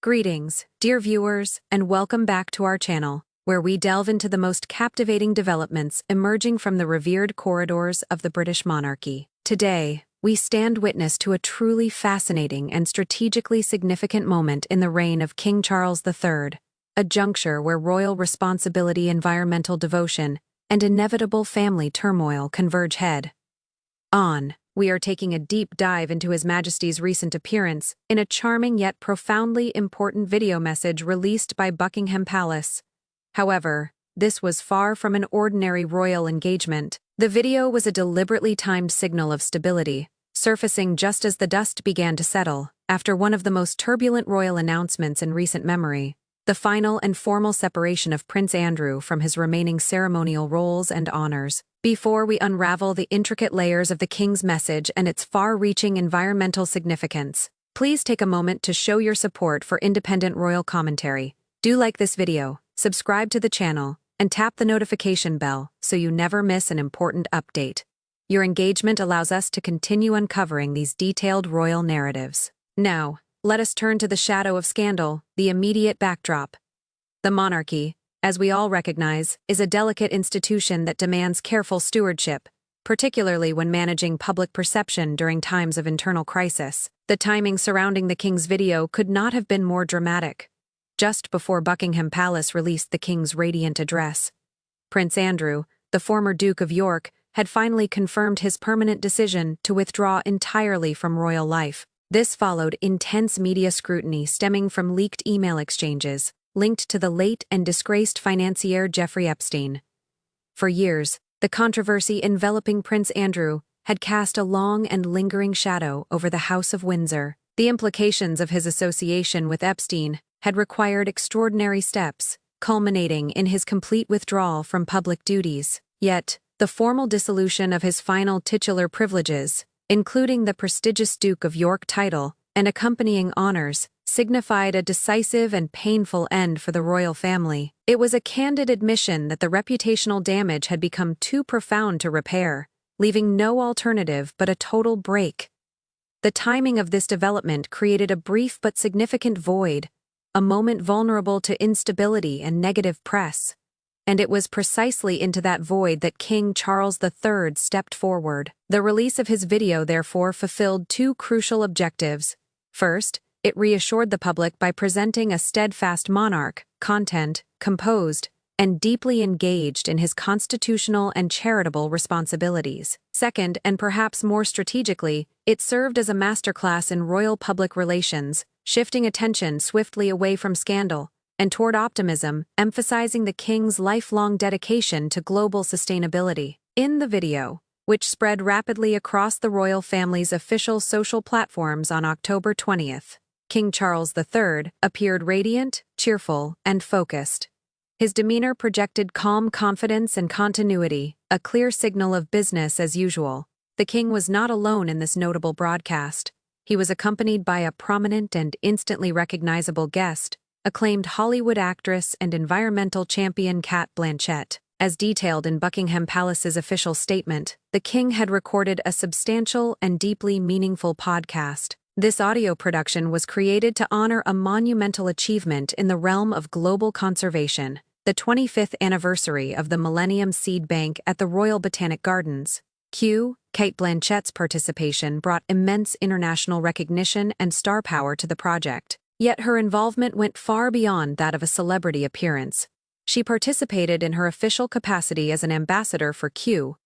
Greetings, dear viewers, and welcome back to our channel, where we delve into the most captivating developments emerging from the revered corridors of the British monarchy. Today, we stand witness to a truly fascinating and strategically significant moment in the reign of King Charles III, a juncture where royal responsibility, environmental devotion, and inevitable family turmoil converge head-on. We are taking a deep dive into His Majesty's recent appearance in a charming yet profoundly important video message released by Buckingham Palace. However, this was far from an ordinary royal engagement. The video was a deliberately timed signal of stability, surfacing just as the dust began to settle, after one of the most turbulent royal announcements in recent memory: the final and formal separation of Prince Andrew from his remaining ceremonial roles and honors. Before we unravel the intricate layers of the King's message and its far-reaching environmental significance, please take a moment to show your support for independent royal commentary. Do like this video, subscribe to the channel, and tap the notification bell so you never miss an important update. Your engagement allows us to continue uncovering these detailed royal narratives. Now, let us turn to the shadow of scandal, the immediate backdrop. The monarchy, as we all recognize, is a delicate institution that demands careful stewardship, particularly when managing public perception during times of internal crisis. The timing surrounding the King's video could not have been more dramatic. Just before Buckingham Palace released the King's radiant address, Prince Andrew, the former Duke of York, had finally confirmed his permanent decision to withdraw entirely from royal life. This followed intense media scrutiny stemming from leaked email exchanges linked to the late and disgraced financier Jeffrey Epstein. For years, the controversy enveloping Prince Andrew had cast a long and lingering shadow over the House of Windsor. The implications of his association with Epstein had required extraordinary steps, culminating in his complete withdrawal from public duties. Yet, the formal dissolution of his final titular privileges, including the prestigious Duke of York title and accompanying honors, signified a decisive and painful end for the royal family. It was a candid admission that the reputational damage had become too profound to repair, leaving no alternative but a total break. The timing of this development created a brief but significant void, a moment vulnerable to instability and negative press. And it was precisely into that void that King Charles III stepped forward. The release of his video therefore fulfilled two crucial objectives. First, it reassured the public by presenting a steadfast monarch, content, composed, and deeply engaged in his constitutional and charitable responsibilities. Second, and perhaps more strategically, it served as a masterclass in royal public relations, shifting attention swiftly away from scandal and toward optimism, emphasizing the King's lifelong dedication to global sustainability. In the video, which spread rapidly across the royal family's official social platforms on October 20th, King Charles III appeared radiant, cheerful, and focused. His demeanor projected calm confidence and continuity, a clear signal of business as usual. The King was not alone in this notable broadcast. He was accompanied by a prominent and instantly recognizable guest, acclaimed Hollywood actress and environmental champion Cate Blanchett. As detailed in Buckingham Palace's official statement, the King had recorded a substantial and deeply meaningful podcast. This audio production was created to honor a monumental achievement in the realm of global conservation, the 25th anniversary of the Millennium Seed Bank at the Royal Botanic Gardens. Cate Blanchett's participation brought immense international recognition and star power to the project. Yet her involvement went far beyond that of a celebrity appearance. She participated in her official capacity as an ambassador for Kew,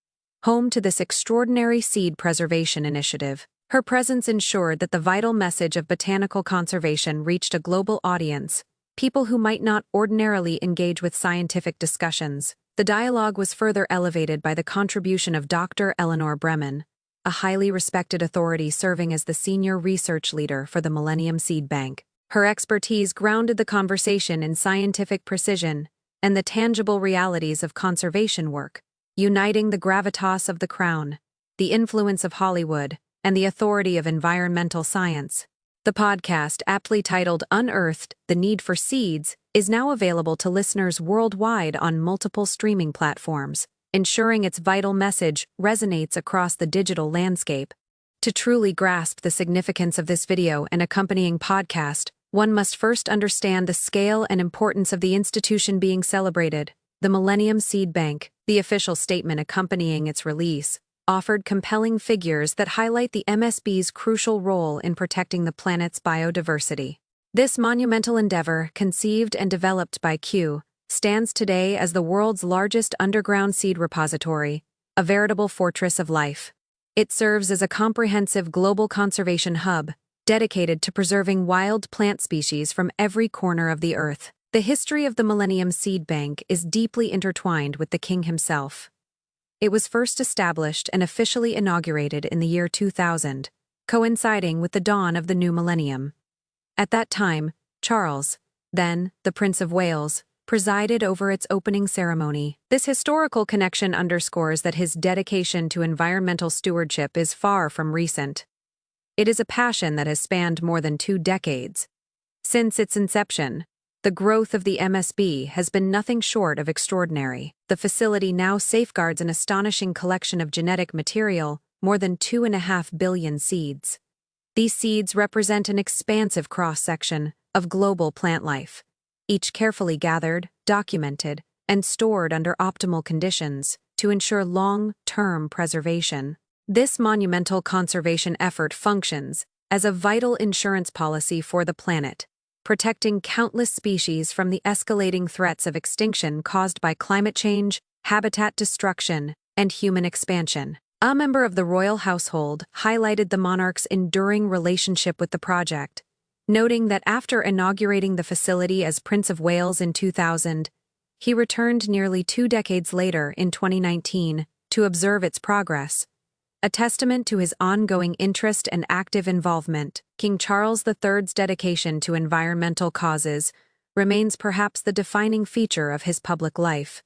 home to this extraordinary seed preservation initiative. Her presence ensured that the vital message of botanical conservation reached a global audience, people who might not ordinarily engage with scientific discussions. The dialogue was further elevated by the contribution of Dr. Eleanor Bremen, a highly respected authority serving as the senior research leader for the Millennium Seed Bank. Her expertise grounded the conversation in scientific precision and the tangible realities of conservation work, uniting the gravitas of the crown, the influence of Hollywood, and the authority of environmental science. The podcast, aptly titled Unearthed: The Need for Seeds, is now available to listeners worldwide on multiple streaming platforms, ensuring its vital message resonates across the digital landscape. To truly grasp the significance of this video and accompanying podcast, one must first understand the scale and importance of the institution being celebrated. The Millennium Seed Bank, the official statement accompanying its release, offered compelling figures that highlight the MSB's crucial role in protecting the planet's biodiversity. This monumental endeavor, conceived and developed by Kew, stands today as the world's largest underground seed repository, a veritable fortress of life. It serves as a comprehensive global conservation hub, dedicated to preserving wild plant species from every corner of the Earth. The history of the Millennium Seed Bank is deeply intertwined with the king himself. It was first established and officially inaugurated in the year 2000, coinciding with the dawn of the new millennium. At that time, Charles, then the Prince of Wales, presided over its opening ceremony. This historical connection underscores that his dedication to environmental stewardship is far from recent. It is a passion that has spanned more than 2 decades. Since its inception, the growth of the MSB has been nothing short of extraordinary. The facility now safeguards an astonishing collection of genetic material, more than 2.5 billion seeds. These seeds represent an expansive cross-section of global plant life, each carefully gathered, documented, and stored under optimal conditions to ensure long-term preservation. This monumental conservation effort functions as a vital insurance policy for the planet, protecting countless species from the escalating threats of extinction caused by climate change, habitat destruction, and human expansion. A member of the royal household highlighted the monarch's enduring relationship with the project, noting that after inaugurating the facility as Prince of Wales in 2000, he returned nearly 2 decades later in 2019 to observe its progress. A testament to his ongoing interest and active involvement, King Charles III's dedication to environmental causes remains perhaps the defining feature of his public life.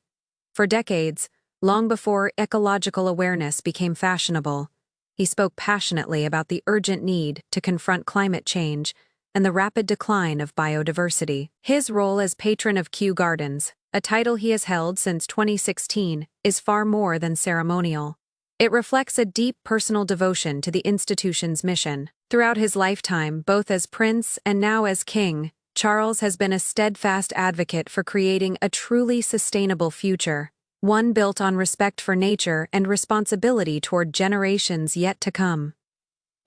For decades, long before ecological awareness became fashionable, he spoke passionately about the urgent need to confront climate change and the rapid decline of biodiversity. His role as patron of Kew Gardens, a title he has held since 2016, is far more than ceremonial. It reflects a deep personal devotion to the institution's mission. Throughout his lifetime, both as prince and now as king, Charles has been a steadfast advocate for creating a truly sustainable future, one built on respect for nature and responsibility toward generations yet to come.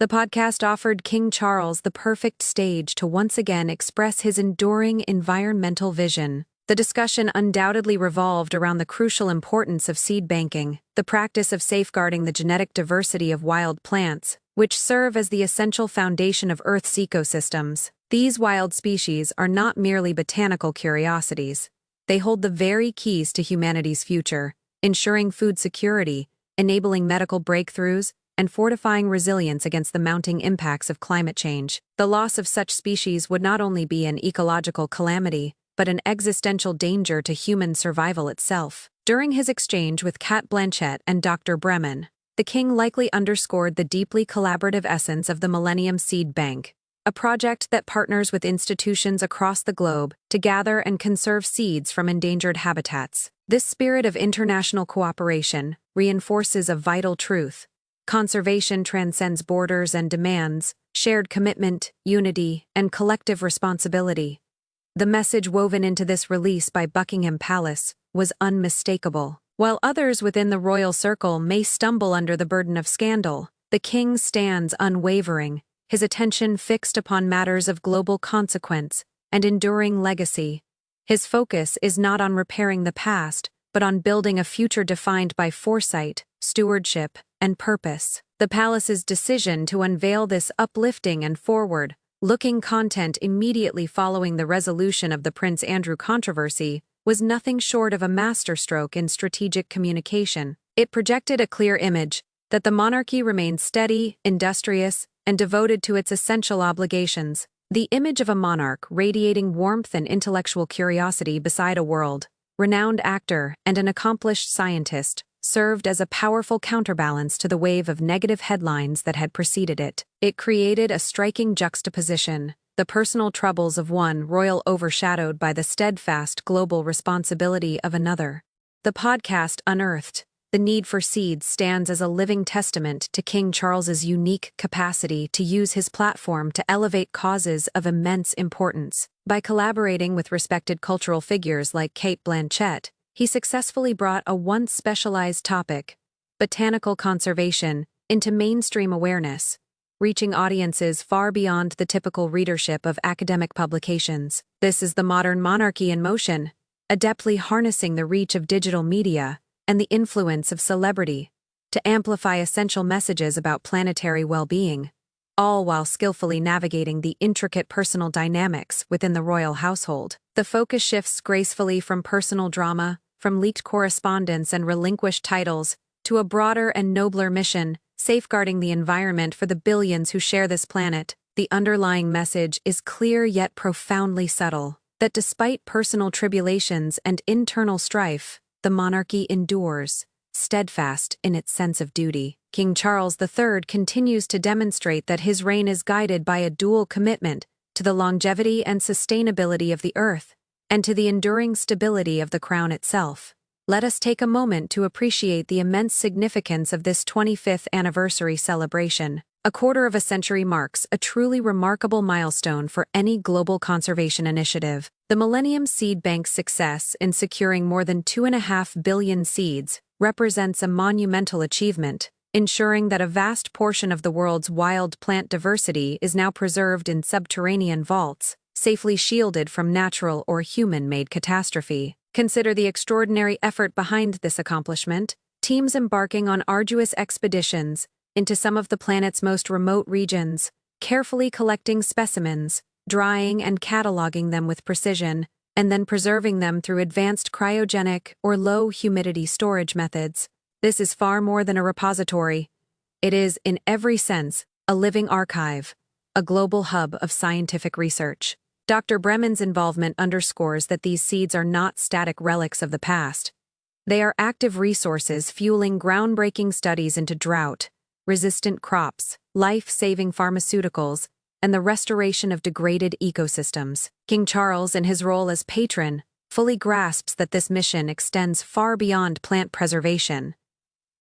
The podcast offered King Charles the perfect stage to once again express his enduring environmental vision. The discussion undoubtedly revolved around the crucial importance of seed banking, the practice of safeguarding the genetic diversity of wild plants, which serve as the essential foundation of Earth's ecosystems. These wild species are not merely botanical curiosities. They hold the very keys to humanity's future, ensuring food security, enabling medical breakthroughs, and fortifying resilience against the mounting impacts of climate change. The loss of such species would not only be an ecological calamity, but an existential danger to human survival itself. During his exchange with Kat Blanchett and Dr. Bremen, the king likely underscored the deeply collaborative essence of the Millennium Seed Bank, a project that partners with institutions across the globe to gather and conserve seeds from endangered habitats. This spirit of international cooperation reinforces a vital truth. Conservation transcends borders and demands shared commitment, unity, and collective responsibility. The message woven into this release by Buckingham Palace was unmistakable. While others within the royal circle may stumble under the burden of scandal, the king stands unwavering, his attention fixed upon matters of global consequence and enduring legacy. His focus is not on repairing the past, but on building a future defined by foresight, stewardship, and purpose. The palace's decision to unveil this uplifting and forward-looking content immediately following the resolution of the Prince Andrew controversy was nothing short of a masterstroke in strategic communication. It projected a clear image that the monarchy remained steady, industrious, and devoted to its essential obligations. The image of a monarch radiating warmth and intellectual curiosity beside a world-renowned actor and an accomplished scientist served as a powerful counterbalance to the wave of negative headlines that had preceded it. It created a striking juxtaposition, the personal troubles of one royal overshadowed by the steadfast global responsibility of another. The podcast unearthed The need for seeds stands as a living testament to King Charles's unique capacity to use his platform to elevate causes of immense importance. By collaborating with respected cultural figures like Cate Blanchett, he successfully brought a once specialized topic, botanical conservation, into mainstream awareness, reaching audiences far beyond the typical readership of academic publications. This is the modern monarchy in motion, adeptly harnessing the reach of digital media and the influence of celebrity to amplify essential messages about planetary well-being, all while skillfully navigating the intricate personal dynamics within the royal household. The focus shifts gracefully from personal drama, from leaked correspondence and relinquished titles, to a broader and nobler mission, safeguarding the environment for the billions who share this planet. The underlying message is clear yet profoundly subtle, that despite personal tribulations and internal strife, the monarchy endures, steadfast in its sense of duty. King Charles III continues to demonstrate that his reign is guided by a dual commitment to the longevity and sustainability of the earth, and to the enduring stability of the crown itself. Let us take a moment to appreciate the immense significance of this 25th anniversary celebration. A quarter of a century marks a truly remarkable milestone for any global conservation initiative. The Millennium Seed Bank's success in securing more than 2.5 billion seeds represents a monumental achievement, ensuring that a vast portion of the world's wild plant diversity is now preserved in subterranean vaults, safely shielded from natural or human-made catastrophe. Consider the extraordinary effort behind this accomplishment. Teams embarking on arduous expeditions into some of the planet's most remote regions, carefully collecting specimens, drying and cataloging them with precision, and then preserving them through advanced cryogenic or low-humidity storage methods. This is far more than a repository. It is, in every sense, a living archive, a global hub of scientific research. Dr. Bremen's involvement underscores that these seeds are not static relics of the past. They are active resources fueling groundbreaking studies into drought, resistant crops, life-saving pharmaceuticals, and the restoration of degraded ecosystems. King Charles, in his role as patron, fully grasps that this mission extends far beyond plant preservation.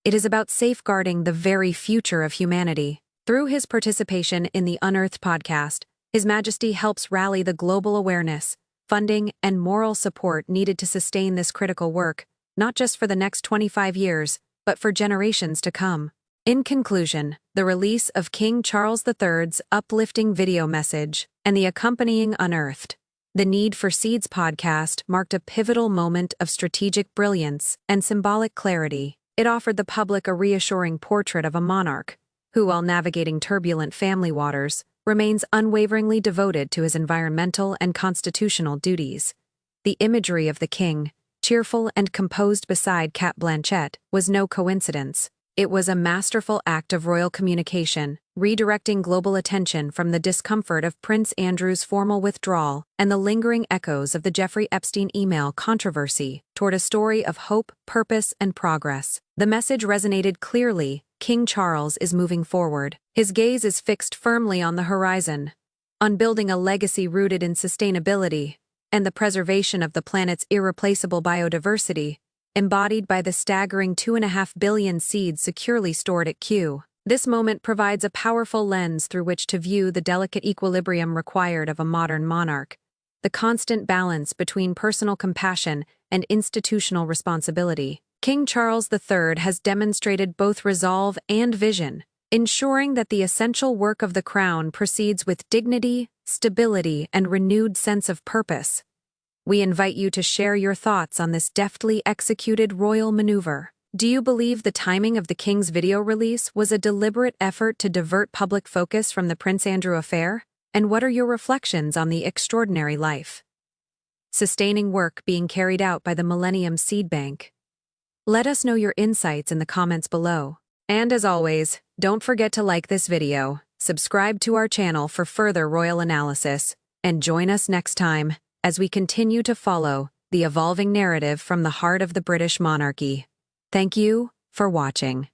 It is about safeguarding the very future of humanity. Through his participation in the Unearthed podcast, His Majesty helps rally the global awareness, funding, and moral support needed to sustain this critical work, not just for the next 25 years, but for generations to come. In conclusion, the release of King Charles III's uplifting video message and the accompanying Unearthed, the Need for Seeds podcast marked a pivotal moment of strategic brilliance and symbolic clarity. It offered the public a reassuring portrait of a monarch who, while navigating turbulent family waters, remains unwaveringly devoted to his environmental and constitutional duties. The imagery of the king, cheerful and composed beside Cate Blanchett, was no coincidence. It was a masterful act of royal communication, redirecting global attention from the discomfort of Prince Andrew's formal withdrawal and the lingering echoes of the Jeffrey Epstein email controversy toward a story of hope, purpose, and progress. The message resonated clearly. King Charles is moving forward. His gaze is fixed firmly on the horizon, on building a legacy rooted in sustainability and the preservation of the planet's irreplaceable biodiversity, embodied by the staggering 2.5 billion seeds securely stored at Kew. This moment provides a powerful lens through which to view the delicate equilibrium required of a modern monarch, the constant balance between personal compassion and institutional responsibility. King Charles III has demonstrated both resolve and vision, ensuring that the essential work of the crown proceeds with dignity, stability, and renewed sense of purpose. We invite you to share your thoughts on this deftly executed royal maneuver. Do you believe the timing of the king's video release was a deliberate effort to divert public focus from the Prince Andrew affair? And what are your reflections on the extraordinary life sustaining work being carried out by the Millennium Seed Bank? Let us know your insights in the comments below. And as always, don't forget to like this video, subscribe to our channel for further royal analysis, and join us next time as we continue to follow the evolving narrative from the heart of the British monarchy. Thank you for watching.